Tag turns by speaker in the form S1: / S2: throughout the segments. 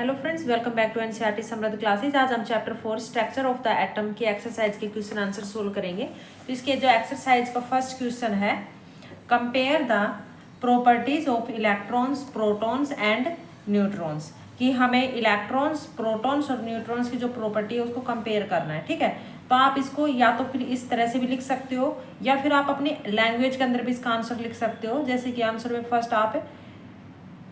S1: Hello friends, welcome back to NCERT Samriddh classes. आज हम chapter 4 structure of the atom के exercise के question answer solve करेंगे। तो इसके जो एक्सरसाइज का फर्स्ट क्वेश्चन है, compare the properties of electrons, protons and neutrons. कि हमें इलेक्ट्रॉन्स, प्रोटॉन्स और न्यूट्रॉन्स की जो प्रॉपर्टी है उसको कंपेयर करना है। ठीक है, तो आप इसको या तो फिर इस तरह से भी लिख सकते हो या फिर आप अपनी लैंग्वेज के अंदर भी इसका आंसर लिख सकते हो। जैसे कि आंसर में फर्स्ट आप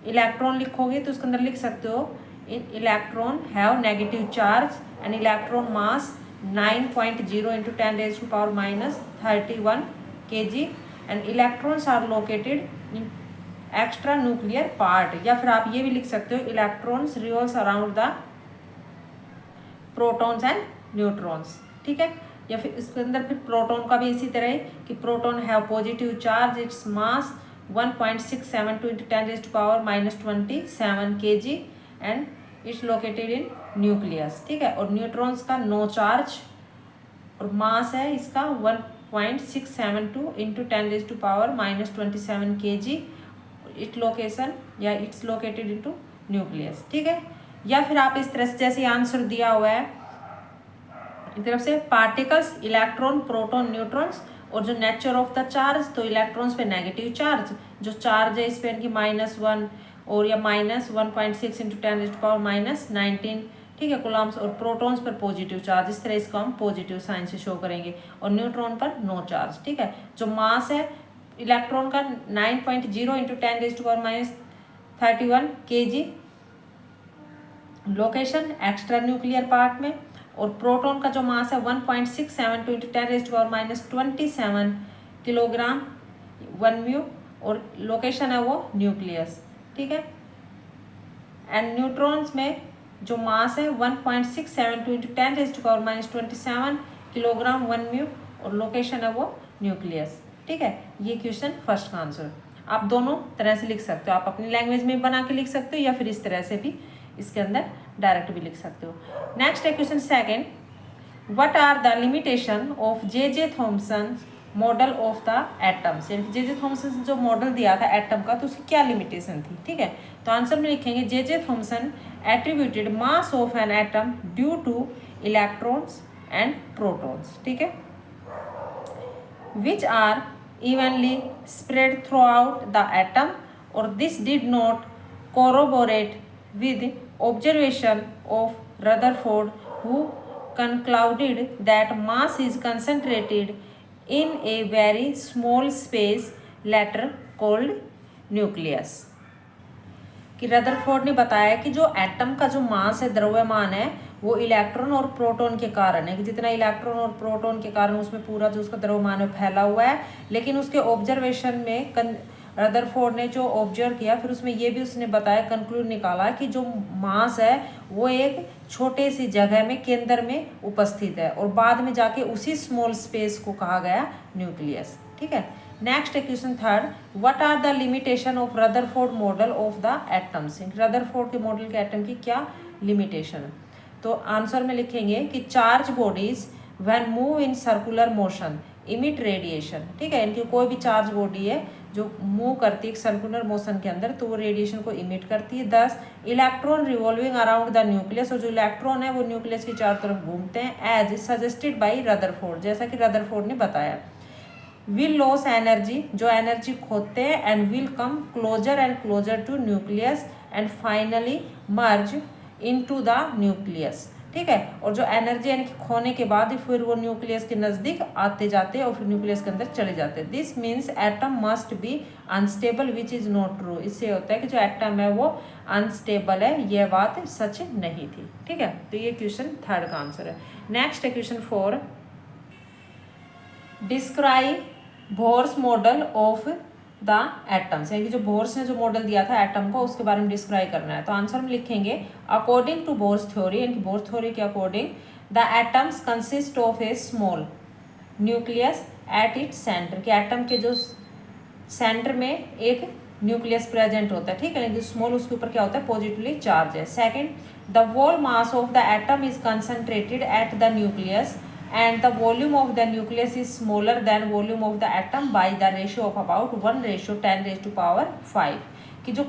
S1: इलेक्ट्रॉन लिखोगे तो उसके अंदर लिख सकते हो electron have negative charge and electron mass 9.0 into 10 raised to power minus 31 kg and electrons are located in extra nuclear part. या फिर आप ये भी लिख सकते हो electrons revolves around the protons and neutrons. ठीक है, या फिर इसके अंदर फिर प्रोटॉन का भी इसी तरह है कि proton have positive charge, its mass 1.672 into 10 raised to power minus 27 kg and it's located in nucleus. ठीक है, और न्यूट्रॉन्स का नो चार्ज और मास है इसका 1.672 into 10 raised to power minus 27 kg। It location या इट्स लोकेटेड इनटू न्यूक्लियस। ठीक है, या फिर आप इस तरह से जैसे आंसर दिया हुआ है एक तरफ से पार्टिकल्स इलेक्ट्रॉन, प्रोटॉन, न्यूट्रॉन्स और जो नेचर ऑफ द चार्ज, तो इलेक्ट्रॉन्स पे नेगेटिव चार्ज, जो चार्ज है इस पे इनकी -1 और या -1.6 into 10 raised to power -19। ठीक है, कूलम्ब्स। और प्रोटॉन्स पर पॉजिटिव चार्ज, इस तरह इसको हम पॉजिटिव साइन से शो करेंगे और न्यूट्रॉन पर नो चार्ज। ठीक है, जो मास है इलेक्ट्रॉन का 9.0 into 10 raised to power -31 kg, location extra nuclear part में, और प्रोटॉन का जो मास है 1.672 into 10 raised to power -27 kilogram 1 mu, और लोकेशन है वो न्यूक्लियस। ठीक है, एंड न्यूट्रॉन्स में जो मास है 1.672 into 10 raised to power -27 kilogram 1 mu, और लोकेशन है वो न्यूक्लियस। ठीक है, ये क्वेश्चन फर्स्ट का आंसर। आप दोनों तरह से लिख सकते हो, आप अपनी लैंग्वेज में बना के लिख सकते हो या फिर इस तरह से भी इसके अंदर डायरेक्ट भी लिख सकते हो। नेक्स्ट है question second, what are the limitation of J Thomson model of the atoms. यानी जे थॉमसन जो मॉडल दिया था एटम का, तो उसकी क्या लिमिटेशन थी। ठीक है, तो आंसर में लिखेंगे J Thomson attributed mass of an atom due to electrons and protons. ठीक है, which are evenly spread throughout the atom, or this did not corroborate with observation of Rutherford, who concluded that mass is concentrated in a very small space later called nucleus। कि Rutherford ने बताया कि जो atom का जो मास है, द्रव्यमान है, वो इलेक्ट्रॉन और प्रोटॉन के कारण है। कि जितना इलेक्ट्रॉन और प्रोटॉन के कारण उसमें पूरा जो उसका द्रव्यमान है फैला हुआ है। लेकिन उसके ऑब्जर्वेशन में रदरफोर्ड ने जो ऑब्जर्व किया, फिर उसमें ये भी उसने बताया, कंक्लूड निकाला कि जो मास है वो एक छोटे सी जगह में, केंद्र में उपस्थित है, और बाद में जाके उसी स्मॉल स्पेस को कहा गया न्यूक्लियस। ठीक है, नेक्स्ट है question third, what are the limitation of Rutherford model of the atoms. Rutherford के मॉडल के एटम की क्या लिमिटेशन है। तो आंसर में लिखेंगे कि charge bodies when move in circular motion emit radiation. ठीक है, इनकी कोई भी चार्ज बॉडी है जो मूव करती है सर्कुलर मोशन के अंदर, तो वो रेडिएशन को इमिट करती है। 10 electron revolving around the nucleus, और जो इलेक्ट्रॉन है वो न्यूक्लियस की चारों तरफ घूमते हैं, एज सजेस्टेड बाई रदरफोर्ड, जैसा कि रदरफोर्ड ने बताया। विल लॉस एनर्जी, जो एनर्जी खोते हैं, and will come closer and closer to nucleus and finally merge into the nucleus. ठीक है, और जो एनर्जी यानी कि खोने के बाद फिर वो न्यूक्लियस के नज़दीक आते जाते और फिर न्यूक्लियस के अंदर चले जाते हैं। This means atom must be unstable which is not true. इससे होता है कि जो एटम है वो अनस्टेबल है, यह बात सच नहीं थी। ठीक है, तो ये क्वेश्चन थर्ड का आंसर है। नेक्स्ट है question 4, describe Bohr's model of the atoms. यानी कि जो बोर्स ने जो मॉडल दिया था एटम को, उसके बारे में डिस्क्राइब करना है। तो आंसर में लिखेंगे अकॉर्डिंग टू बोर्स थ्योरी, यानी कि बोर्स थ्योरी के according the atoms consist of A small nucleus at its centre. कि एटम के जो सेंटर में एक न्यूक्लियस प्रेजेंट होता है। ठीक है, लेकिन स्मॉल उसके ऊपर क्या होता है, पॉजिटिवली चार्ज है। Second, the whole mass of the atom is concentrated at the nucleus and the volume of the nucleus is smaller than volume of the atom by the ratio of about 1:10⁻⁵ कि जो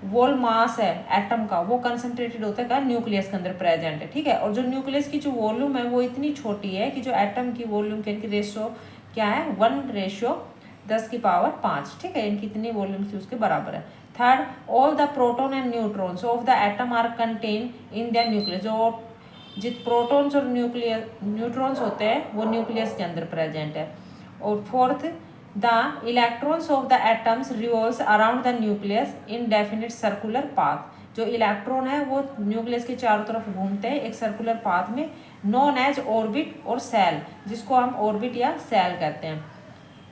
S1: वोल मास है atom का वो concentrated होता है का nucleus के अंदर प्रेजेंट है, ठीक है। और जो न्यूक्लियस की जो वॉल्यूम है वो इतनी छोटी है कि जो एटम की वॉल्यूम के इनकी रेशो क्या है 1:10⁵, ठीक है। इनकी इतनी वॉल्यूम की उसके बराबर है। Third, all the proton and neutrons of the atom are contain in the nucleus. जो जित प्रोटॉन्स और न्यूट्रॉन्स होते हैं वो न्यूक्लियस के अंदर प्रेजेंट है। और fourth, the electrons of the atoms revolves around the nucleus in definite circular path. जो इलेक्ट्रॉन है वो न्यूक्लियस के चारों तरफ घूमते हैं एक सर्कुलर पाथ में, नोन एज ऑर्बिट और सेल, जिसको हम ऑर्बिट या सेल कहते हैं,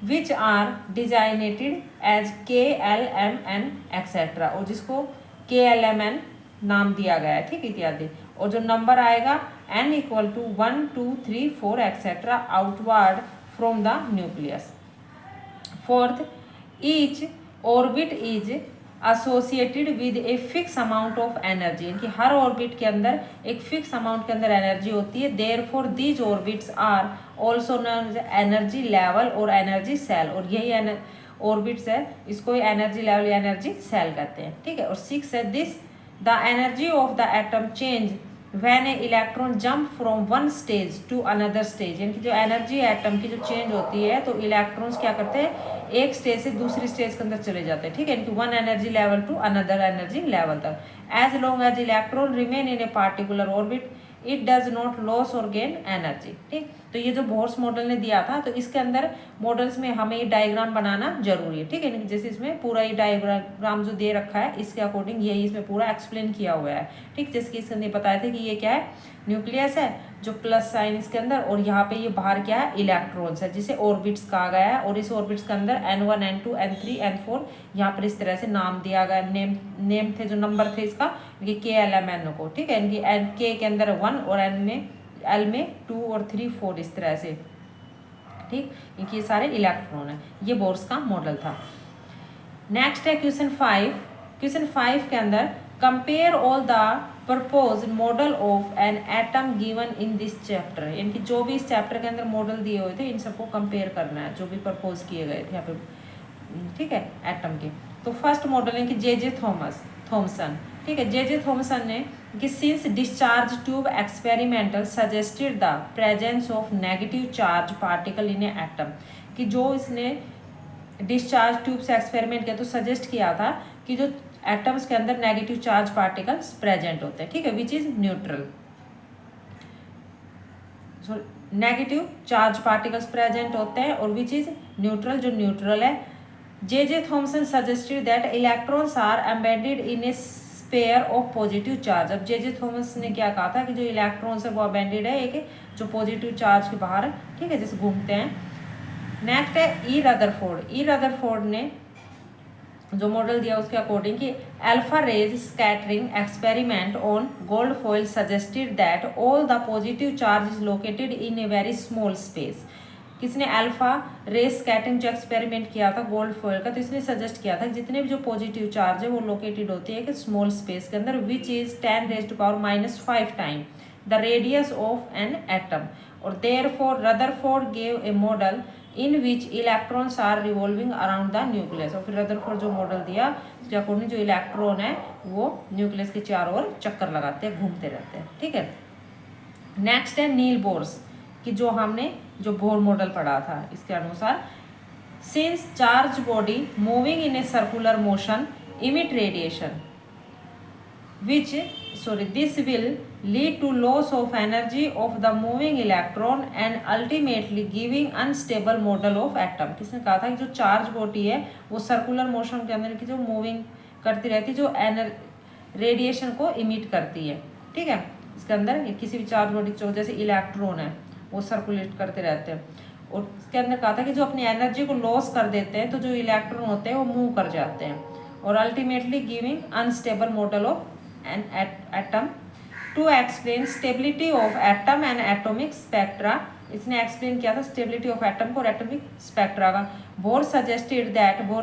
S1: which are designated as KLMN etcetera, और जिसको KLMN नाम दिया गया है, ठीक इत्यादि। और जो नंबर आएगा n = 1 2 3 4 etcetera outward from the nucleus. Fourth, each orbit is associated with a fix amount of energy, यानी कि हर ऑर्बिट के अंदर एक फिक्स अमाउंट के अंदर एनर्जी होती है। Therefore these orbits are also known as energy level और एनर्जी सेल, और यही ऑर्बिट्स है इसको एनर्जी लेवल या एनर्जी सेल कहते हैं, ठीक है। और 6 है, this the energy of the atom change when a electron jump from one stage to another stage, यानी कि जो एनर्जी एटम की जो चेंज होती है तो इलेक्ट्रॉन्स क्या करते हैं एक स्टेज से दूसरी स्टेज के अंदर चले जाते हैं, ठीक है। यानी कि one energy level to another energy level तक। As long as electron remain in a particular orbit it does not loss और गेन एनर्जी, ठीक। तो ये जो बोर्स मॉडल ने दिया था तो इसके अंदर मॉडल्स में हमें ये डायग्राम बनाना जरूरी है, ठीक है। जैसे इसमें पूरा ये डायग्राम जो दे रखा है इसके अकॉर्डिंग यही इसमें पूरा एक्सप्लेन किया हुआ है, ठीक। जैसे कि इसके अंदर बताया था कि ये क्या है न्यूक्लियस है जो प्लस साइन इसके अंदर, और यहाँ पे ये बाहर क्या है इलेक्ट्रॉन्स है जिसे ऑर्बिट्स कहा गया है। और इस ऑर्बिट्स के अंदर N1 N2 N3 N4 यहाँ पर इस तरह से नाम दिया गया, नेम थे जो नंबर थे इसका KLMN को, ठीक है। इनकी K के अंदर 1 और L में 2 और 3 4 इस तरह से, ठीक। ये सारे इलेक्ट्रॉन है। ये बोर्स का मॉडल था। नेक्स्ट है क्वेश्चन 5। क्वेश्चन 5 के अंदर compare all the proposed model of an atom given in this chapter, यानी कि जो भी इस चैप्टर के अंदर मॉडल दिए हुए थे इन सबको कंपेयर करना है जो भी प्रपोज किए गए थे यहाँ पे, ठीक है, एटम के। तो फर्स्ट मॉडल है कि J.J. थॉमसन, ठीक है। J.J. थॉमसन ने कि since discharge tube experimental suggested the presence of negative charge particle in A atom, कि जो इसने डिस्चार्ज ट्यूब से एक्सपेरिमेंट किया तो सजेस्ट किया था कि जो एटम्स के अंदर नेगेटिव चार्ज पार्टिकल्स प्रेजेंट होते हैं, ठीक है, which is neutral. Negative charge particles present होते हैं और विच इज न्यूट्रल, जो न्यूट्रल है। J.J. Thomson suggested that electrons are embedded in a sphere of positive charge. अब J.J. थॉमसन ने क्या कहा था कि जो इलेक्ट्रॉन्स है वो एम्बेडेड है एक जो पॉजिटिव चार्ज के बाहर है, ठीक है, जैसे घूमते हैं। नेक्स्ट है E. रदरफोर्ड ने जो मॉडल दिया उसके अकॉर्डिंग कि alpha rays scattering experiment on gold foil suggested that all the positive charge is located in a very small space. किसने अल्फा रेज स्कैटरिंग जो एक्सपेरिमेंट किया था गोल्ड फॉइल का, तो इसने सजेस्ट किया था कि जितने भी जो पॉजिटिव चार्ज है वो लोकेटेड होती है कि स्मॉल स्पेस के अंदर, which is 10⁻⁵ time the radius of an atom. और therefore Rutherford gave a model in which electrons are revolving around the nucleus. और फिर रदरफोर्ड जो मॉडल दिया उसके अकॉर्डिंग जो इलेक्ट्रॉन है वो न्यूक्लियस के चारों ओर चक्कर लगाते हैं, घूमते रहते हैं, ठीक है। नेक्स्ट है नील बोर्स कि जो हमने जो बोर मॉडल पढ़ा था इसके अनुसार, since charge body moving in a circular motion emit radiation this will lead to loss of energy of the moving electron and ultimately giving unstable model of atom। किसने कहा था कि जो चार्ज बॉडी है वो सर्कुलर मोशन के अंदर की जो मूविंग करती रहती है जो रेडिएशन को इमिट करती है, ठीक है। इसके अंदर किसी भी चार्ज बॉडी जैसे इलेक्ट्रॉन है वो सर्कुलेट करते रहते हैं, और इसके अंदर कहा था कि जो अपनी एनर्जी को लॉस कर देते हैं तो जो इलेक्ट्रॉन होते हैं वो मूव कर जाते हैं, और ultimately giving unstable model of an atom. To explain stability of atom and atomic spectra, इसने एक्सप्लेन किया था स्टेबिलिटी ऑफ एटम को और एटॉमिक स्पेक्ट्रा का। बोर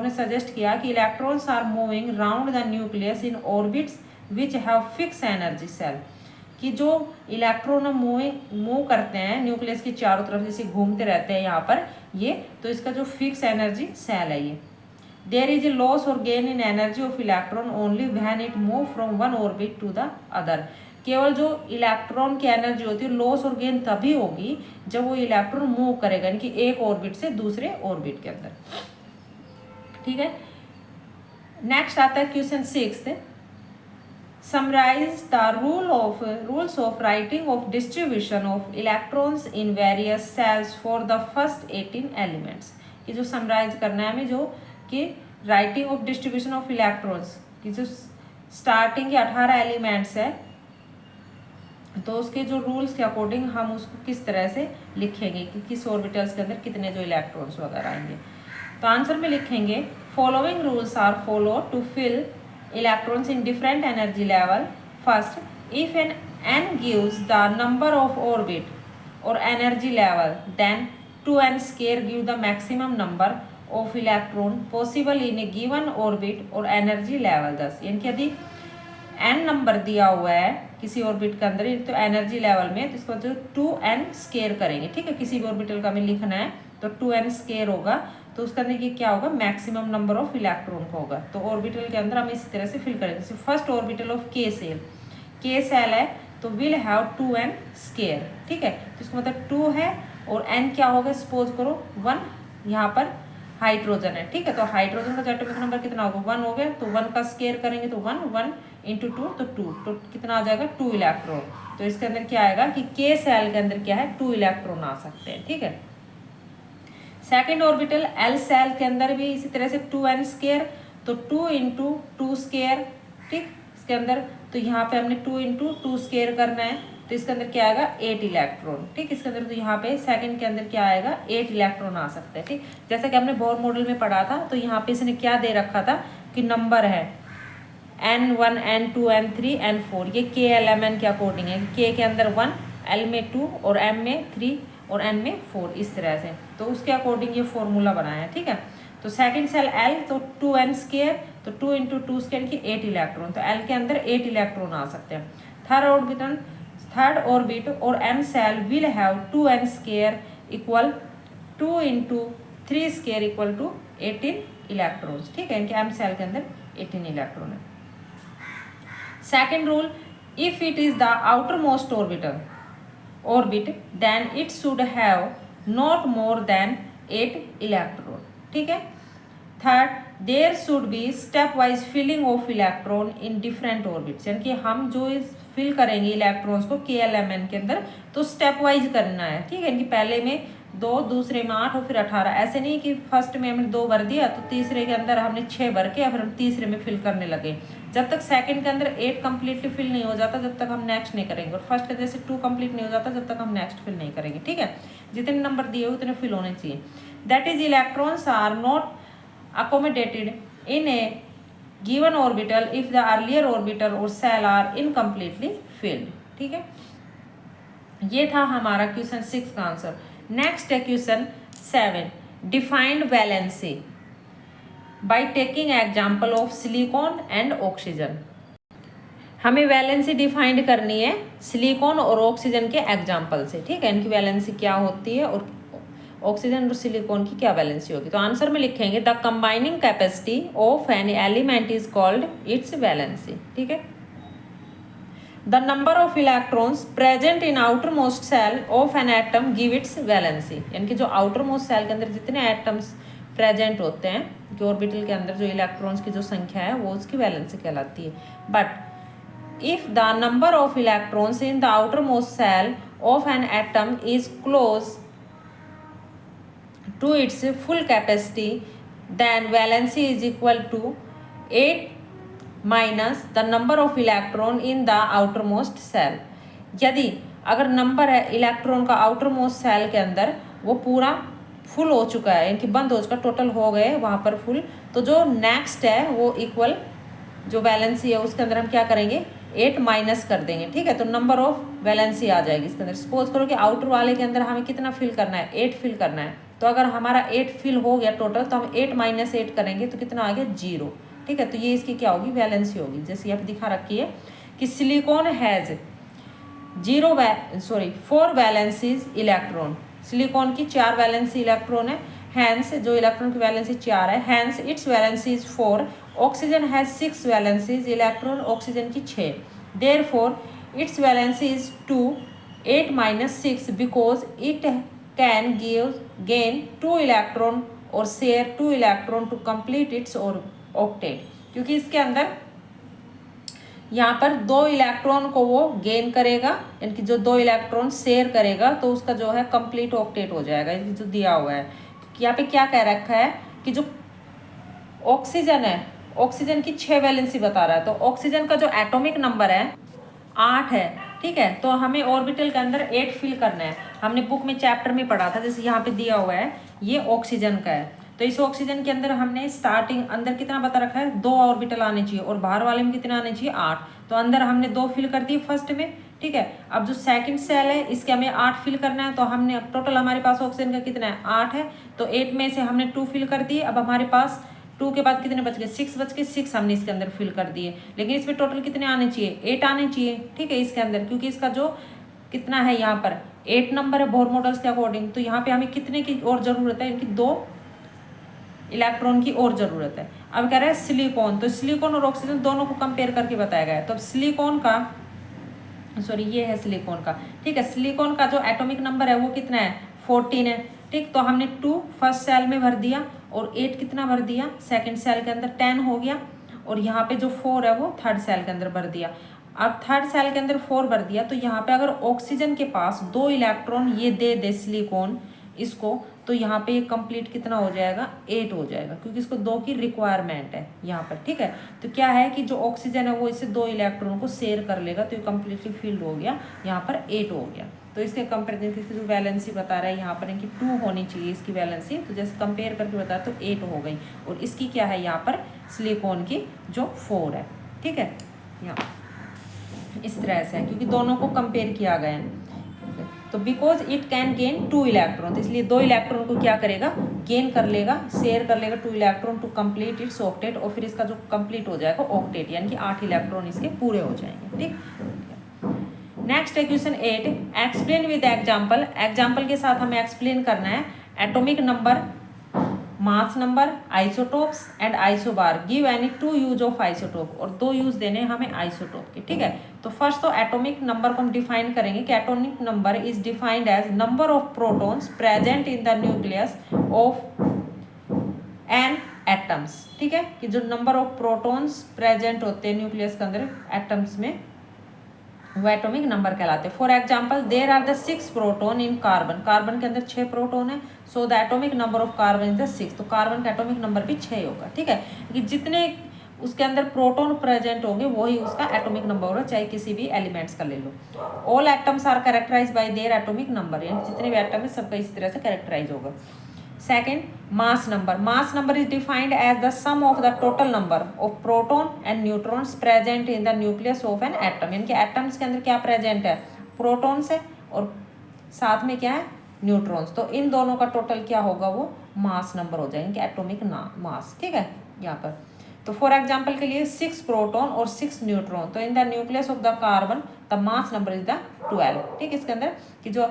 S1: ने सजेस्ट किया कि electrons are moving round the nucleus in orbits which have fix energy shell, कि जो इलेक्ट्रॉन मूव करते हैं न्यूक्लियस की चारों तरफ जैसे घूमते रहते हैं यहाँ पर ये, तो इसका जो फिक्स एनर्जी सेल है ये। देयर इज ए लॉस और gain in energy of electron only when it move from one orbit to the other. केवल जो इलेक्ट्रॉन की एनर्जी होती है लॉस और गेन तभी होगी जब वो इलेक्ट्रॉन मूव करेगा, यानी कि एक ऑर्बिट से दूसरे ऑर्बिट के अंदर। ठीक है, नेक्स्ट आता है question 6। Summarise the rules of writing of distribution of electrons in various shells for the first 18 elements. ये जो समराइज करना है हमें, जो कि writing of distribution of electrons की जो स्टार्टिंग के 18 एलिमेंट्स है, तो उसके जो रूल्स के अकॉर्डिंग हम उसको किस तरह से लिखेंगे कि किस ऑर्बिटल्स के अंदर कितने जो इलेक्ट्रॉन्स वगैरह आएंगे। तो आंसर में लिखेंगे following rules are follow to fill electrons in different energy level. First, if n gives the number of orbit or energy level, then 2n square give the maximum number of electron possible in a given orbit or energy level। 10 यानी कि यदि n number दिया हुआ है किसी orbit के अंदर तो एनर्जी लेवल में, तो इसको जो 2n स्केयर करेंगे। ठीक है, किसी भी ऑर्बिटल का हमें लिखना है तो 2n स्केयर होगा, तो उसके अंदर ये क्या होगा, मैक्सिमम नंबर ऑफ इलेक्ट्रॉन का होगा। तो ऑर्बिटल के अंदर हम इसी तरह से फिल करेंगे। जैसे फर्स्ट ऑर्बिटल ऑफ के सेल है तो विल हैव 2n स्केयर। ठीक है, तो इसका मतलब 2 है और n क्या होगा, सपोज करो 1 यहाँ पर हाइड्रोजन है। ठीक है, तो हाइड्रोजन का एटॉमिक नंबर कितना होगा, 1 हो गया, तो 1 का स्केयर करेंगे तो 1 इंटू 2 तो 2, तो कितना आ जाएगा 2 इलेक्ट्रॉन। तो इसके अंदर क्या आएगा कि के सेल के अंदर क्या है 2 इलेक्ट्रॉन आ सकते हैं। ठीक है, सेकेंड ऑर्बिटल एल सेल के अंदर भी इसी तरह से 2n स्केयर, तो 2 इंटू 2 स्केयर। ठीक, इसके अंदर तो यहाँ पे हमने 2 इंटू 2 स्केयर करना है, तो इसके अंदर क्या आएगा 8 इलेक्ट्रॉन। ठीक, इसके अंदर तो यहाँ पे सेकंड के अंदर क्या आएगा 8 इलेक्ट्रॉन आ सकते हैं। ठीक, जैसा कि हमने बोर मॉडल में पढ़ा था, तो यहाँ पे इसने क्या दे रखा था कि नंबर है n1 n2 n3 n4, ये के एल एम एन के अकॉर्डिंग है। के के अंदर 1, एल में 2 और एम में 3 और एन में 4, इस तरह से, तो उसके अकॉर्डिंग ये फॉर्मूला बनाया है। ठीक है, तो सेकंड सेल एल तो 2n स्केयर, तो 2 इंटू 2 स्केयर की 8 इलेक्ट्रॉन, तो एल के अंदर 8 इलेक्ट्रॉन आ सकते हैं। थर्ड ऑर्बिट और m shell will have 2n square equal 2 into 3 square equal to 18 electrons. ठीक है, इनके m सेल के अंदर 18 इलेक्ट्रॉन है। Second rule, if it is the outer most orbit then it should have not more than 8 electron. ठीक है, third, there should be step wise filling of electron in different orbits, यानी कि हम जो fill करेंगे electrons को KLMN के अंदर तो स्टेप वाइज करना है। ठीक है, यानी कि पहले में 2, दूसरे में 8 और फिर 18। ऐसे नहीं कि फर्स्ट में हमने 2 भर दिया तो तीसरे के अंदर हमने 6 भर के या फिर हम तीसरे में फिल करने लगे। जब तक सेकंड के अंदर 8 कम्प्लीटली फिल नहीं हो जाता जब तक हम नेक्स्ट नहीं करेंगे, और फर्स्ट के जैसे 2 कंप्लीट नहीं हो जाता जब तक हम नेक्स्ट फिल नहीं करेंगे। ठीक है, जितने नंबर दिए उतने फिल होने चाहिए। That is electrons are not accommodated in a given orbital if the earlier orbital or cell are incompletely filled। ठीक है, ये था हमारा क्वेश्चन 6 का आंसर। नेक्स्ट है question 7, defined valency by taking example of silicon and oxygen. हमें valency defined करनी है सिलिकॉन और ऑक्सीजन के एग्जाम्पल से। ठीक है, इनकी वैलेंसी क्या होती है और ऑक्सीजन और सिलिकॉन की क्या वैलेंसी होगी। तो आंसर में लिखेंगे the combining capacity of an element is called its valency. ठीक है, the number of electrons present in outer most shell of an atom give its valency, यानी कि जो आउटर मोस्ट सेल के अंदर जितने एटम्स प्रेजेंट होते हैं कि ऑर्बिटल के अंदर जो इलेक्ट्रॉन्स की जो संख्या है वो उसकी वैलेंसी कहलाती है। But if the number of electrons in the outer most shell of an atom is close to its full capacity, then valency is equal to 8 minus the number of electron in the outermost cell। यदि अगर number है electron का outer most cell के अंदर वो पूरा full हो चुका है, यानी कि बंद हो चुका, टोटल हो गए वहाँ पर फुल, तो जो नेक्स्ट है वो इक्वल जो वैलेंसी है उसके अंदर हम क्या करेंगे 8 माइनस कर देंगे। ठीक है, तो नंबर ऑफ वैलेंसी आ जाएगी इसके अंदर। सपोज करो कि आउटर वाले के अंदर हमें कितना फिल करना है 8 फिल करना है, तो अगर हमारा 8 फिल हो गया टोटल तो हम 8 माइनस 8 करेंगे तो कितना आ गया 0। ठीक है, तो ये इसकी क्या होगी वैलेंसी होगी। जैसे यहाँ पे दिखा रखी है कि silicon has 4 valencies electron, silicon की 4 वैलेंसी इलेक्ट्रॉन है, हैंस जो इलेक्ट्रॉन की वैलेंसी 4 है, hence its valency is 4, oxygen has 6 valencies, electron oxygen की 6, therefore its valency is 2, 8 minus 6 because it can gain 2 electron और share 2 electron to complete its or octet, क्योंकि इसके अंदर यहाँ पर 2 इलेक्ट्रॉन को वो गेन करेगा, यानी कि जो 2 इलेक्ट्रॉन शेयर करेगा तो उसका जो है कंप्लीट ऑक्टेट हो जाएगा, जो दिया हुआ है। यहाँ पे क्या कह रखा है कि जो ऑक्सीजन है, ऑक्सीजन की 6 वैलेंसी बता रहा है, तो ऑक्सीजन का जो एटॉमिक नंबर है 8 है, ठीक है। तो हमें ऑर्बिटल के अंदर 8 फिल करना है। हमने बुक में चैप्टर में पढ़ा था, जैसे यहाँ पे दिया हुआ है ये ऑक्सीजन का है, तो इस ऑक्सीजन के अंदर हमने स्टार्टिंग अंदर कितना बता रखा है, 2 ऑर्बिटल आने चाहिए और बाहर वाले में कितना आने चाहिए 8, तो अंदर हमने 2 फिल कर दिए फर्स्ट में, ठीक है। अब जो सेकंड सेल है इसके हमें 8 फिल करना है, तो हमने टोटल हमारे पास ऑक्सीजन का कितना है 8 है, तो 8 में से हमने 2 फिल कर दिए। अब हमारे पास 2 के बाद कितने बच गए, 6 बच गए, 6 हमने इसके अंदर फिल कर दिए, लेकिन इसमें टोटल कितने आने चाहिए 8 आने चाहिए, ठीक है, इसके अंदर, क्योंकि इसका जो कितना है यहाँ पर 8 नंबर है बोर मॉडल्स के अकॉर्डिंग, तो यहाँ पे हमें कितने की और जरूरत है, इनकी 2 इलेक्ट्रॉन की और जरूरत है। अब कह रहा है सिलिकॉन, तो सिलिकॉन और ऑक्सीजन दोनों को कंपेयर करके बताया गया है। तो अब सिलिकॉन का, सॉरी ये है सिलिकॉन का, ठीक है, सिलिकॉन का जो एटॉमिक नंबर है वो कितना है 14 है, ठीक। तो हमने 2 फर्स्ट सेल में भर दिया और 8 कितना भर दिया सेकंड सेल के अंदर, 10 हो गया, और यहाँ पे जो 4 है वो थर्ड सेल के अंदर भर दिया। अब थर्ड सेल के अंदर 4 भर दिया, तो यहाँ पे अगर ऑक्सीजन के पास 2 इलेक्ट्रॉन ये दे सिलिकॉन इसको, तो यहाँ पे कंप्लीट कितना हो जाएगा 8 हो जाएगा, क्योंकि इसको 2 की रिक्वायरमेंट है यहाँ पर, ठीक है। तो क्या है कि जो ऑक्सीजन है वो इससे 2 इलेक्ट्रॉन को शेयर कर लेगा, तो ये कम्प्लीटली फील्ड हो गया, यहाँ पर 8 हो गया। तो इसके कंपेरिजन से जो वैलेंसी बता रहा है यहाँ पर इनकी 2 होनी चाहिए इसकी वैलेंसी, तो जैसे कंपेयर करके बताया तो 8 हो गई, और इसकी क्या है यहाँ पर सिलिकॉन की जो 4 है, ठीक है। यहाँ इस तरह से है क्योंकि दोनों को कंपेयर किया गया है। तो because it can gain 2 electron, तो इसलिए 2 इलेक्ट्रॉन को क्या करेगा गेन कर लेगा, शेयर कर लेगा 2 electron to complete its octet, और फिर इसका जो कंप्लीट हो जाएगा ऑक्टेट, यानी कि 8 इलेक्ट्रॉन इसके पूरे हो जाएंगे, ठीक। नेक्स्ट है question 8, explain with example, example के साथ हमें एक्सप्लेन करना है atomic number, mass number, isotopes and isobar, give any 2 use of isotope, और 2 यूज देने हमें आइसोटोप के, ठीक है। तो फर्स्ट तो एटॉमिक नंबर को हम डिफाइन करेंगे कि atomic number is defined as number of protons present in the nucleus of an atoms, ठीक है, कि जो नंबर ऑफ प्रोटॉन्स प्रेजेंट होते हैं न्यूक्लियस के अंदर एटम्स में वो एटॉमिक नंबर कहलाते हैं। For example there are the 6 proton in carbon, carbon के अंदर 6 प्रोटॉन है, so the atomic number of carbon is the 6, तो कार्बन का एटॉमिक नंबर भी 6 होगा, ठीक है, कि जितने उसके अंदर प्रोटॉन प्रेजेंट होंगे वही उसका एटॉमिक नंबर होगा, चाहे किसी भी एलिमेंट्स का ले लो। All atoms are characterize by their atomic number, यानी जितने भी एटम है सबका इसी तरह से कैरेक्टराइज होगा। Second, mass number, mass number is defined as the sum of the total number of proton and neutrons present in the nucleus of an atom, यानी कि एटम्स के अंदर क्या प्रेजेंट है प्रोटॉन्स है और साथ में क्या है न्यूट्रॉन्स, तो इन दोनों का टोटल क्या होगा वो मास नंबर हो जाएंगे, एटॉमिक मास, ठीक है। यहाँ पर तो फॉर एग्जाम्पल के लिए 6 प्रोटॉन और 6 न्यूट्रॉन, तो इन the nucleus of the carbon the mass number is the 12, ठीक, इसके अंदर कि जो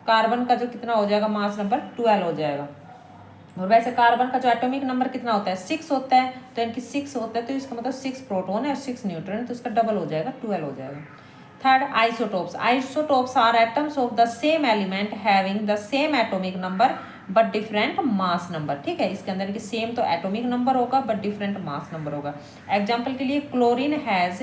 S1: कार्बन का जो कितना हो जाएगा मास नंबर 12 हो जाएगा। और वैसे कार्बन का जो एटॉमिक नंबर कितना होता है 6 होता है, तो इनकी 6 होता है, तो इसका मतलब 6 प्रोटॉन है और 6 न्यूट्रॉन, तो इसका डबल हो जाएगा 12 हो जाएगा। Third, isotopes, isotopes are atoms of the same element having the same atomic number but different mass number, ठीक है, इसके अंदर की सेम तो एटॉमिक नंबर होगा बट डिफरेंट मास नंबर होगा। एग्जाम्पल के लिए chlorine has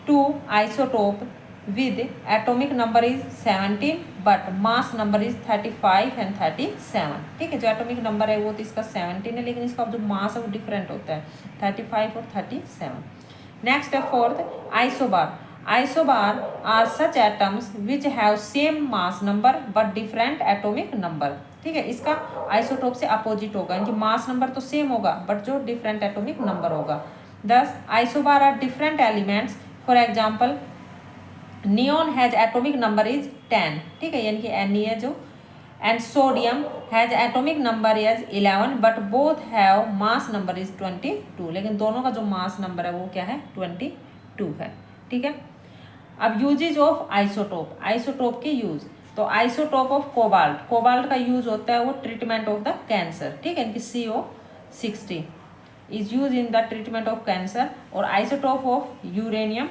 S1: 2 isotope with atomic number is 17 but mass number is 35 and 37, ठीक है, जो एटॉमिक नंबर है वो तो इसका 17 है, लेकिन इसका जो मास है वो डिफरेंट होता है 35 और 37। नेक्स्ट है fourth, isobar, isobar are such atoms which have same mass number but different atomic number, ठीक है, इसका आइसोटोप से अपोजिट होगा, इनकी मास नंबर तो सेम होगा बट जो डिफरेंट एटॉमिक नंबर होगा। 10, isobar are different elements, for example neon has atomic number is 10, ठीक है, यानी कि Na है जो, and sodium has atomic number is 11 but both have mass number is 22, लेकिन दोनों का जो मास नंबर है वो क्या है 22 है, ठीक है। अब यूजेज ऑफ आइसोटोप, आइसोटोप के यूज, तो आइसोटोप ऑफ कोबाल्ट, कोबाल्ट का यूज होता है वो ट्रीटमेंट ऑफ द कैंसर, ठीक है, इनकी CO60 is use in the treatment of cancer. और आइसोटोप ऑफ यूरेनियम,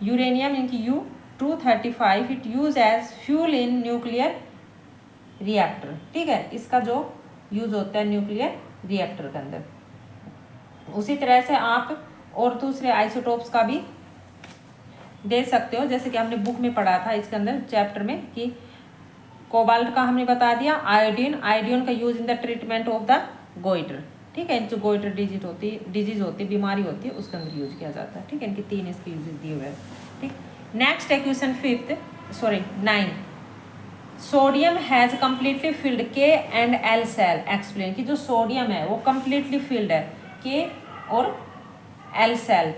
S1: यूरेनियम इनकी U-235 it use as fuel in nuclear reactor, ठीक है, इसका जो यूज होता है न्यूक्लियर रिएक्टर के अंदर। उसी तरह से आप और दूसरे आइसोटोप्स का भी दे सकते हो, जैसे कि हमने बुक में पढ़ा था इसके अंदर चैप्टर में कि कोबाल्ट का हमने बता दिया। आयोडीन, आयोडीन का use in the treatment of the goitre, ठीक है, जो गोइटर डिजीज होती है, बीमारी होती है, उसके अंदर यूज किया जाता है, ठीक है, इनके 3 इसके यूजेस दिए हुए हैं, ठीक। नेक्स्ट है question 9, sodium has completely filled K and L shell, explain, कि जो सोडियम है वो कम्प्लीटली फिल्ड है K और L सेल।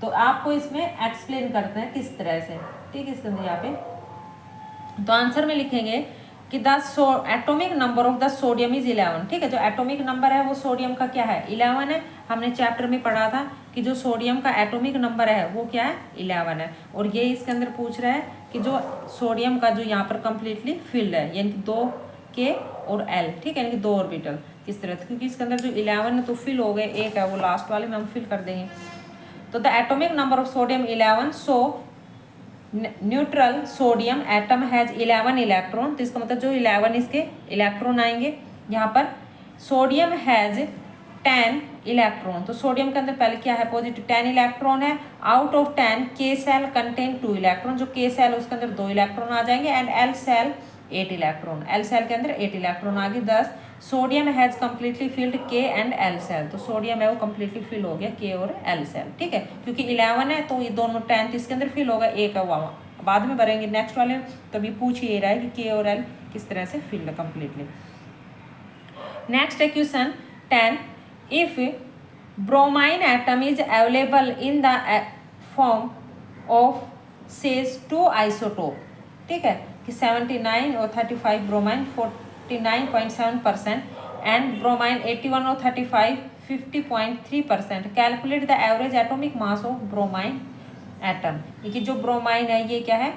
S1: तो आपको इसमें एक्सप्लेन करते हैं किस तरह से, ठीक है, इसके अंदर यहाँ पे तो आंसर में लिखेंगे कि the atomic number of the sodium is 11, ठीक है, जो एटॉमिक नंबर है वो सोडियम का क्या है 11 है। हमने चैप्टर में पढ़ा था कि जो सोडियम का एटॉमिक नंबर है वो क्या है 11 है। और ये इसके अंदर पूछ रहा है कि जो सोडियम का जो यहाँ पर कम्प्लीटली फिल्ड है, यानी कि 2 K और L, ठीक है, यानी कि 2 ऑर्बिटल, किस तरह से, क्योंकि इसके अंदर जो 11 है तो फिल हो गए, एक है वो लास्ट वाले में हम फिल कर देंगे। तो the atomic number of sodium 11, so neutral sodium atom has 11 electron, तो इसका मतलब जो 11 इसके इलेक्ट्रॉन आएंगे यहाँ पर। सोडियम हैज 10 इलेक्ट्रॉन, तो सोडियम के अंदर पहले क्या है पॉजिटिव 10 इलेक्ट्रॉन है। Out of 10 K shell contain 2 electron, जो K सेल है उसके अंदर 2 इलेक्ट्रॉन आ जाएंगे। And L shell 8 electron, L shell के अंदर 8 इलेक्ट्रॉन आ गए। 10 sodium has completely filled K and L shell, तो सोडियम है वो कम्प्लीटली फिल हो गया K और L सेल, ठीक है, क्योंकि 11 है तो ये दोनों 10 इसके अंदर फिल होगा, एक है वहाँ बाद में भरेंगे नेक्स्ट वाले, तभी पूछ ये रहा है कि K और L किस तरह से फिल्ड है कम्प्लीटली। नेक्स्ट है question 10, if bromine atom is available in the form of says 2 isotope, ठीक है, कि 79 और 35 ब्रोमाइन 49.7% एंड ब्रोमाइन 81 और 35 50.3%। Calculate the average atomic mass of bromine atom, ये जो ब्रोमाइन है ये क्या है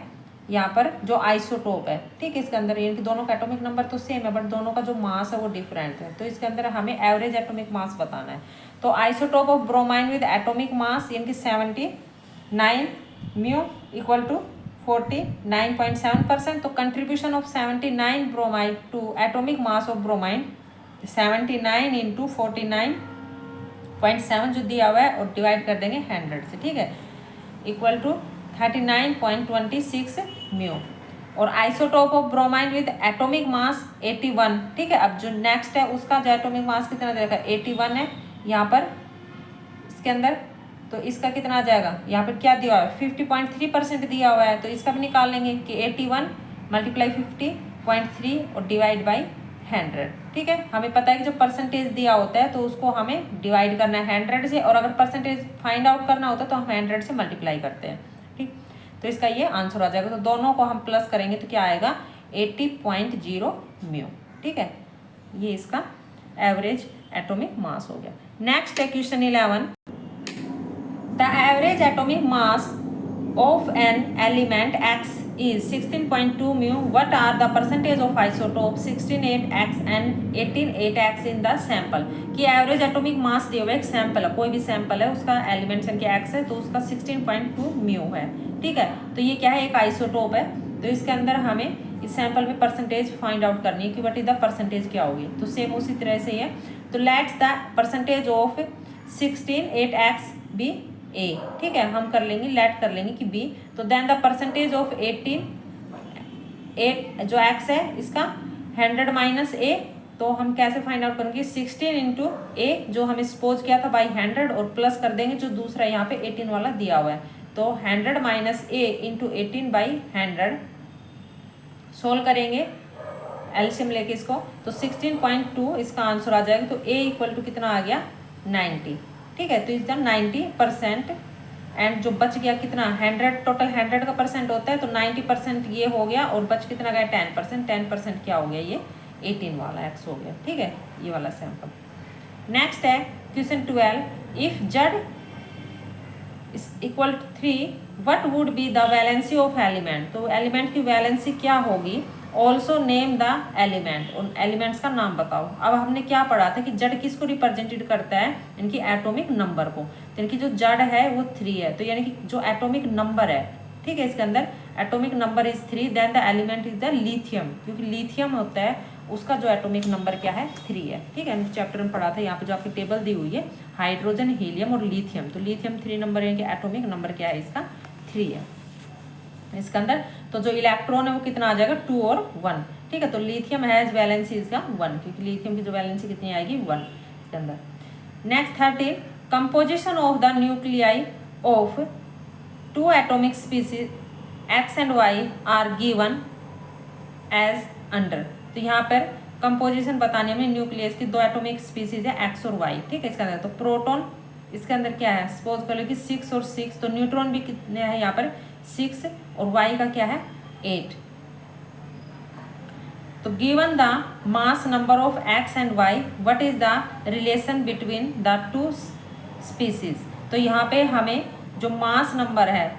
S1: यहाँ पर जो आइसोटोप है, ठीक है, इसके अंदर इनके दोनों का एटॉमिक नंबर तो सेम है बट दोनों का जो मास है वो डिफरेंट है, तो इसके अंदर हमें एवरेज एटॉमिक मास बताना है। तो isotope of bromine with atomic mass इनकी 79 म्यू इक्वल टू 49.7%। तो contribution of 79 bromine to atomic mass of bromine 79 into 49.7 जो दिया हुआ है और डिवाइड कर देंगे 100 से, ठीक है, इक्वल टू 39.26 म्यू। और isotope of bromine with atomic मास 81, ठीक है, अब जो नेक्स्ट है उसका जो एटॉमिक मास कितना देगा 81 है यहाँ पर इसके अंदर, तो इसका कितना आ जाएगा यहाँ पर क्या दिया हुआ है 50.3% दिया हुआ है, तो इसका भी निकाल लेंगे कि 81 मल्टीप्लाई 50.3 और डिवाइड बाई 100, ठीक है। हमें पता है कि जो परसेंटेज दिया होता है तो उसको हमें डिवाइड करना है 100 से, और अगर परसेंटेज फाइंड आउट करना होता है तो हम 100 से मल्टीप्लाई करते हैं, ठीक। तो इसका ये आंसर आ जाएगा, तो दोनों को हम प्लस करेंगे तो क्या आएगा 80.0 म्यू, ठीक है, ये इसका एवरेज एटॉमिक मास हो गया। नेक्स्ट है question 11, the average atomic mass of an element X is 16.2 mu. What are the percentage of isotope 16.8x and 18.8x in the sample? कि एवरेज एटॉमिक मास दिया हुआ एक सैंपल है, कोई भी सैंपल है उसका एलिमेंट्स इनके X है तो उसका 16.2 म्यू है, ठीक है। तो ये क्या है एक आइसोटोप है, तो इसके अंदर हमें इस सैंपल में परसेंटेज फाइंड आउट करनी है कि वट इज द परसेंटेज क्या होगी, तो सेम उसी तरह से है। तो let's the percentage of 16.8x B A, ठीक है, हम कर लेंगे लेट कर लेंगे कि B, तो देन द परसेंटेज ऑफ 18 जो X है इसका 100 माइनस A, तो हम कैसे फाइंड आउट करेंगे 16 इंटू A जो हमें सपोज किया था बाई 100 और प्लस कर देंगे जो दूसरा यहाँ पे 18 वाला दिया हुआ है, तो 100 minus A into 18 by 100 solve करेंगे एलसीएम लेके इसको, तो 16.2 इसका आंसर आ जाएगा। तो A इक्वल टू कितना आ गया 90, ठीक है, तो इस 90% एंड जो बच गया कितना 100, टोटल 100 का परसेंट होता है तो 90% ये हो गया और बच कितना गया 10%, 10% क्या हो गया ये 18 वाला X हो गया, ठीक है, ये वाला सैंपल। नेक्स्ट है question 12, if Z equal to 3 what would be the valency of element, तो एलिमेंट की वैलेंसी क्या होगी। ऑल्सो नेम द एलिमेंट, उन एलिमेंट्स का नाम बताओ। अब हमने क्या पढ़ा था कि जड़ किसको रिप्रेजेंटेड करता है, इनकी एटॉमिक नंबर को। तो इनकी जो जड़ है वो 3 है, तो यानी कि जो एटॉमिक नंबर है, ठीक है, इसके अंदर atomic number is 3, then the element is the lithium, क्योंकि लिथियम होता है उसका जो एटॉमिक नंबर क्या है 3 है, ठीक है। चैप्टर में पढ़ा था, यहाँ पे जो आपकी टेबल दी हुई है हाइड्रोजन, हीलियम और लिथियम, तो लिथियम 3 नंबर है, एटॉमिक नंबर क्या है इसका 3 है इसके अंदर। तो जो इलेक्ट्रॉन है वो कितना आ जाएगा 2 और 1, ठीक है। तो लिथियम हैज वैलेंसी इसका 1, क्योंकि लिथियम की जो वैलेंसी कितनी आएगी 1 इसके अंदर। Next 13, composition of the nuclei of 2 atomic species X and Y are given as under. तो यहाँ पर कंपोजिशन बताने में न्यूक्लियस की 2 एटॉमिक स्पीसीज है एक्स और वाई, ठीक है। इसके अंदर तो प्रोटॉन इसके अंदर क्या है, सपोज कर लो कि 6 और 6, तो न्यूट्रॉन भी कितने हैं यहाँ पर 6 और वाई का क्या है 8। तो given the mass number of X and Y, what is the relation between the 2 species. तो यहाँ पे हमें जो मास नंबर है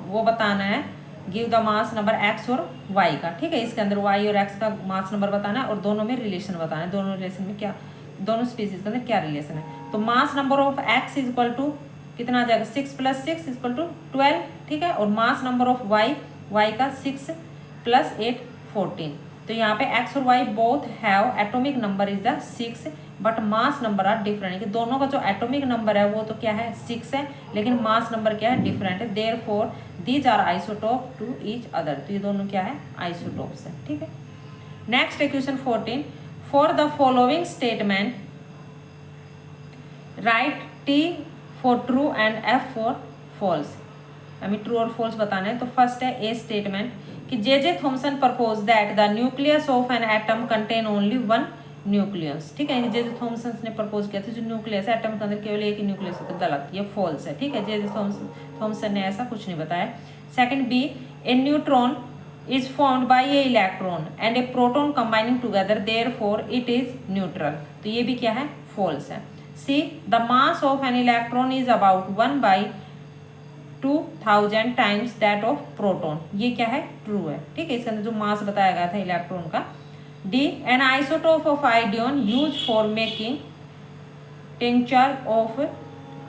S1: वो बताना है, give the mass number x और वाई का, ठीक है। इसके अंदर वाई और एक्स का मास नंबर बताना है और दोनों में रिलेशन बताना है, दोनों रिलेशन में क्या, दोनों स्पीसीज के अंदर क्या रिलेशन है। तो mass number of X is equal to कितना आ जाएगा 6 + 6 इक्वल टू 12, ठीक है। और mass number of Y, Y का 6 + 8 14। तो यहाँ पे एक्स और Y both have atomic number is the 6 but mass number are different, कि दोनों का जो एटॉमिक नंबर है वो तो क्या है 6 है, लेकिन मास नंबर क्या है डिफरेंट है। Therefore these are isotope to each other, तो ये दोनों क्या है आइसोटोप्स है, ठीक है। नेक्स्ट है question 14, for the following statement right T for true and F for false. हमें ट्रू और फॉल्स बताना है। तो फर्स्ट है ए स्टेटमेंट कि J Thomson propose that the nucleus of an atom contain only 1 nucleus, ठीक है। जे थॉमसन ने प्रपोज किया था जो न्यूक्लियस है एटम के अंदर केवल एक ही न्यूक्लियस होता है, गलत, ये फॉल्स है, ठीक है। जे थॉमसन ने ऐसा कुछ नहीं बताया। Second B, a neutron is formed by a electron and a proton combining together, therefore it is neutral, तो ये भी क्या है फॉल्स है। C, the mass of an electron is about 1/2000 times that of proton, ये क्या है true है, ठीक है। इसके अंदर जो मास बताया गया था इलेक्ट्रॉन का। D, an isotope of iodine use for making tincture of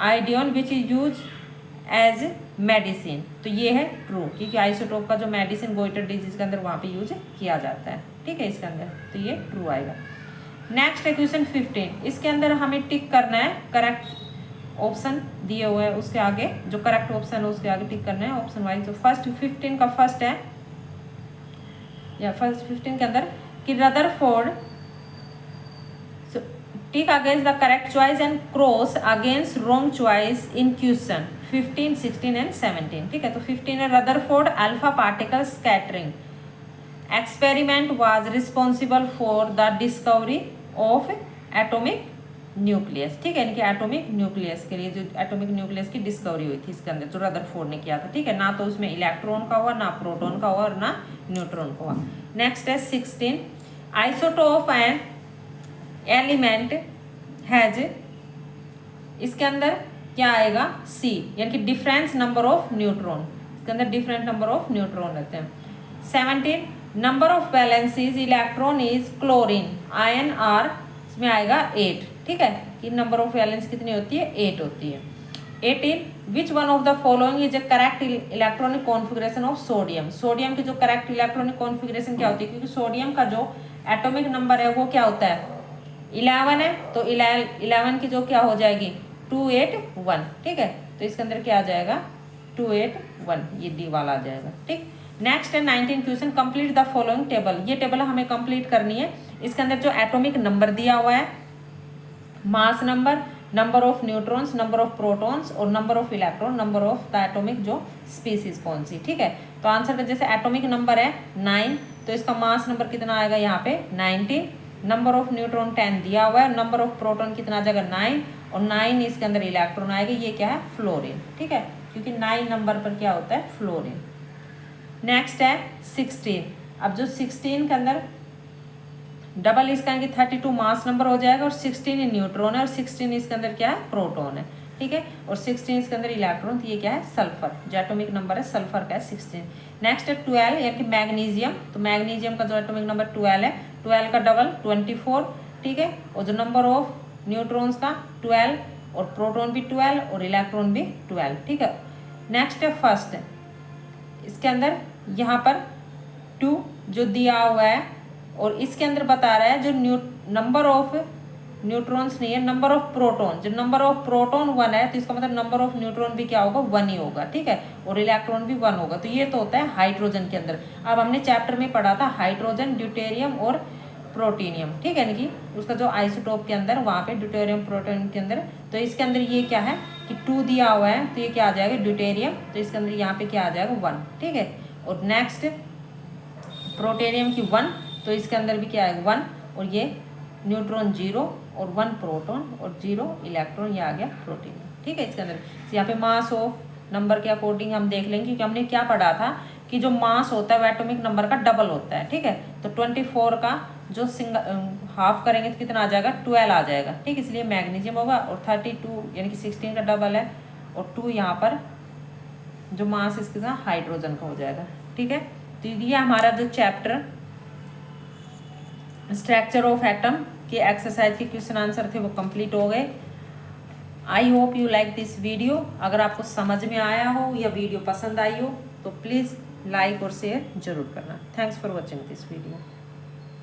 S1: iodine which is use as medicine, तो ये है ट्रू, क्योंकि आइसोटोप का जो मेडिसिन गोइटर डिजीज के अंदर वहाँ पे यूज किया जाता है, ठीक है इसके अंदर, तो ये ट्रू आएगा। नेक्स्ट है क्वेश्चन 15, इसके अंदर हमें टिक करना है, करेक्ट ऑप्शन दिए हुए है उसके आगे, जो करेक्ट ऑप्शन है उसके आगे टिक करना है ऑप्शन वाइज। तो फर्स्ट 15 का फर्स्ट है, या फर्स्ट 15 के अंदर कि Rutherford tick against the correct choice and cross against wrong choice in question 15, 16 and 17, ठीक है। तो 15 है Rutherford alpha particle scattering experiment was responsible for the discovery of atomic nucleus, ठीक है। इनके एटॉमिक न्यूक्लियस के लिए जो एटॉमिक न्यूक्लियस की डिस्कवरी हुई थी इसके अंदर जो रदरफोर्ड ने किया था, ठीक है। ना तो उसमें इलेक्ट्रॉन का हुआ, ना प्रोटॉन का हुआ और ना न्यूट्रॉन का हुआ। नेक्स्ट है 16, आइसोटोप एंड एलिमेंट हैज, इसके अंदर क्या आएगा सी, यानी कि डिफरेंस नंबर ऑफ न्यूट्रॉन, इसके अंदर डिफरेंट नंबर ऑफ न्यूट्रॉन रहते हैं। 17, number of valencies electron is chlorine ion are, इसमें आएगा 8, ठीक है, कि नंबर ऑफ वैलेंस कितनी होती है 8 होती है। 18, which one of the following is A correct electronic configuration of sodium, sodium की जो करेक्ट इलेक्ट्रॉनिक कॉन्फ़िगरेशन क्या होती है, क्योंकि सोडियम का जो एटॉमिक नंबर है वो क्या होता है 11 है, तो 11 की जो क्या हो जाएगी 281, ठीक है। तो इसके अंदर क्या आ जाएगा 281, ये डी वाला आ जाएगा, ठीक। नेक्स्ट है 19 question, complete the following table, ये टेबल हमें कंप्लीट करनी है। इसके अंदर जो एटॉमिक नंबर दिया हुआ है, mass number, number of neutrons, number of protons और number of electron, number of the atomic जो स्पीसीज कौन सी, ठीक है। तो आंसर में जैसे एटॉमिक नंबर है 9, तो इसका मास नंबर कितना आएगा यहाँ पे 19, नंबर ऑफ न्यूट्रॉन 10 दिया हुआ है, नंबर ऑफ प्रोटॉन कितना आ जाएगा 9 और 9 इसके अंदर इलेक्ट्रॉन आएगा, ये क्या है फ्लोरीन, ठीक है, क्योंकि 9 नंबर पर क्या होता है फ्लोरीन। नेक्स्ट है 16, अब जो 16 के अंदर डबल इसका कि 32 मास नंबर हो जाएगा और 16 न्यूट्रॉन है और 16 इसके अंदर क्या है प्रोटॉन है। ठीक है। और 16 इसके अंदर इलेक्ट्रॉन, तो ये क्या है सल्फर, जो एटॉमिक नंबर है सल्फर का है 16। नेक्स्ट है 12 यानी कि मैग्नीशियम, तो मैग्नीशियम का जो एटॉमिक नंबर 12 है, 12 का डबल 24, ठीक है। और जो नंबर ऑफ न्यूट्रॉन्स का 12, और प्रोटॉन भी 12 और इलेक्ट्रॉन भी 12, ठीक है। नेक्स्ट है फर्स्ट, इसके अंदर यहाँ पर 2 जो दिया हुआ है, और इसके अंदर बता रहा है जो नंबर ऑफ न्यूट्रॉन्स नहीं है, नंबर ऑफ प्रोटॉन, जो नंबर ऑफ प्रोटॉन 1 है, तो इसका मतलब नंबर ऑफ न्यूट्रॉन भी क्या होगा 1 ही होगा, ठीक है। और इलेक्ट्रॉन भी 1 होगा, तो ये तो होता है हाइड्रोजन के अंदर। अब हमने चैप्टर में पढ़ा था हाइड्रोजन, ड्यूटेरियम और प्रोटीनियम, ठीक है, यानी कि उसका जो आइसोटोप के अंदर वहाँ पे ड्यूटेरियम प्रोटोनियम के अंदर, तो इसके अंदर ये क्या है कि 2 दिया हुआ है, तो ये क्या आ जाएगा ड्यूटेरियम, तो इसके अंदर यहाँ पे क्या आ जाएगा 1, ठीक है। और नेक्स्ट प्रोटेनियम की 1, तो इसके अंदर भी क्या है 1, और ये न्यूट्रॉन 0 और 1 प्रोटॉन और 0 इलेक्ट्रॉन, ये आ गया प्रोटीन, ठीक है। इसके अंदर यहाँ पे मास ऑफ नंबर के अकॉर्डिंग हम देख लेंगे, क्योंकि हमने क्या पढ़ा था कि जो मास होता है वो एटॉमिक नंबर का डबल होता है, ठीक है। तो 24 का जो हाफ करेंगे तो कितना आ जाएगा 12 आ जाएगा, ठीक। इसलिए मैग्नीशियम होगा, और 32 यानी कि 16 का डबल है, और 2 यहाँ पर जो मास इसके साथ हाइड्रोजन का हो जाएगा, ठीक है। तो ये हमारा जो चैप्टर स्ट्रक्चर ऑफ एटम के एक्सरसाइज के क्वेश्चन आंसर थे वो कंप्लीट हो गए। I hope you like this video. अगर आपको समझ में आया हो या वीडियो पसंद आई हो तो प्लीज़ लाइक और शेयर जरूर करना। Thanks for watching this video.